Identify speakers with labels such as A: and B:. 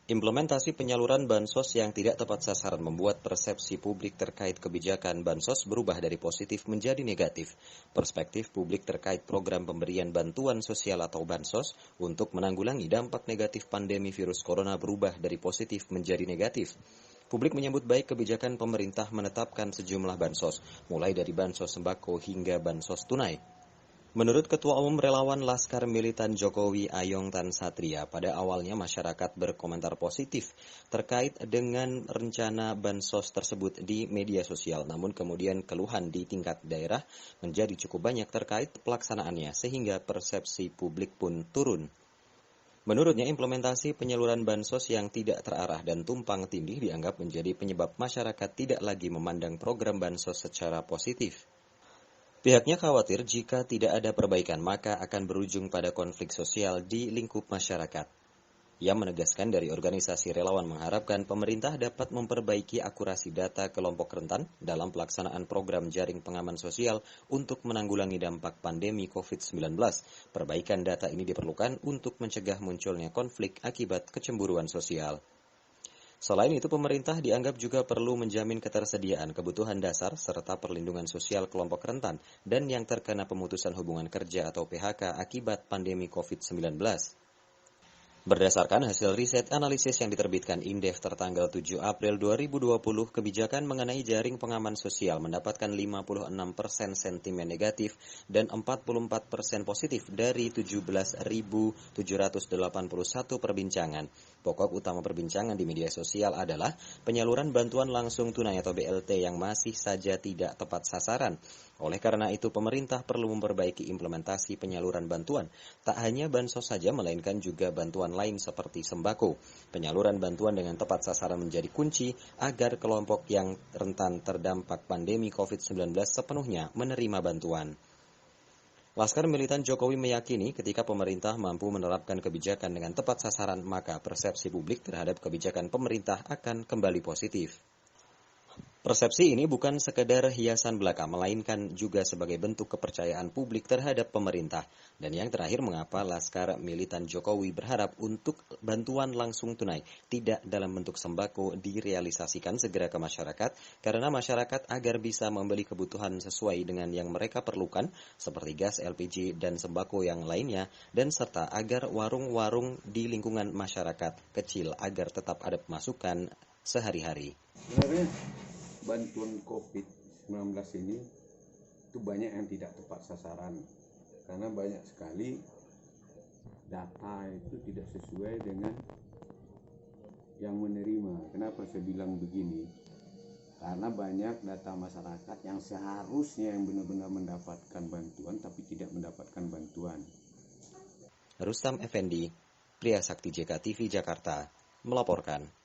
A: Implementasi penyaluran bansos yang tidak tepat sasaran membuat persepsi publik terkait kebijakan bansos berubah dari positif menjadi negatif. Perspektif publik terkait program pemberian bantuan sosial atau bansos untuk menanggulangi dampak negatif pandemi virus corona berubah dari positif menjadi negatif. Publik menyambut baik kebijakan pemerintah menetapkan sejumlah bansos, mulai dari bansos sembako hingga bansos tunai. Menurut Ketua Umum Relawan Laskar Militan Jokowi Ayong Tan Satria, pada awalnya masyarakat berkomentar positif terkait dengan rencana bansos tersebut di media sosial. Namun kemudian keluhan di tingkat daerah menjadi cukup banyak terkait pelaksanaannya sehingga persepsi publik pun turun. Menurutnya implementasi penyaluran bansos yang tidak terarah dan tumpang tindih dianggap menjadi penyebab masyarakat tidak lagi memandang program bansos secara positif. Pihaknya khawatir jika tidak ada perbaikan maka akan berujung pada konflik sosial di lingkup masyarakat. Ia menegaskan dari organisasi relawan mengharapkan pemerintah dapat memperbaiki akurasi data kelompok rentan dalam pelaksanaan program jaring pengaman sosial untuk menanggulangi dampak pandemi COVID-19. Perbaikan data ini diperlukan untuk mencegah munculnya konflik akibat kecemburuan sosial. Selain itu, pemerintah dianggap juga perlu menjamin ketersediaan kebutuhan dasar serta perlindungan sosial kelompok rentan dan yang terkena pemutusan hubungan kerja atau PHK akibat pandemi COVID-19. Berdasarkan hasil riset analisis yang diterbitkan Indef tertanggal 7 April 2020, kebijakan mengenai jaring pengaman sosial mendapatkan 56% sentimen negatif dan 44% positif dari 17.781 perbincangan. Pokok utama perbincangan di media sosial adalah penyaluran bantuan langsung tunai atau BLT yang masih saja tidak tepat sasaran. Oleh karena itu, pemerintah perlu memperbaiki implementasi penyaluran bantuan. Tak hanya bansos saja, melainkan juga bantuan lain seperti sembako. Penyaluran bantuan dengan tepat sasaran menjadi kunci agar kelompok yang rentan terdampak pandemi COVID-19 sepenuhnya menerima bantuan. Laskar Militan Jokowi meyakini ketika pemerintah mampu menerapkan kebijakan dengan tepat sasaran, maka persepsi publik terhadap kebijakan pemerintah akan kembali positif. Persepsi ini bukan sekedar hiasan belaka, melainkan juga sebagai bentuk kepercayaan publik terhadap pemerintah. Dan yang terakhir, mengapa Laskar Militan Jokowi berharap untuk bantuan langsung tunai tidak dalam bentuk sembako direalisasikan segera ke masyarakat, karena masyarakat agar bisa membeli kebutuhan sesuai dengan yang mereka perlukan, seperti gas, LPG, dan sembako yang lainnya, dan serta agar warung-warung di lingkungan masyarakat kecil agar tetap ada pemasukan sehari-hari.
B: Sebenarnya bantuan COVID-19 ini itu banyak yang tidak tepat sasaran karena banyak sekali data itu tidak sesuai dengan yang menerima. Kenapa saya bilang begini? Karena banyak data masyarakat yang seharusnya yang benar-benar mendapatkan bantuan tapi tidak mendapatkan bantuan.
A: Rustam Effendi, Pria Sakti JK TV Jakarta, melaporkan.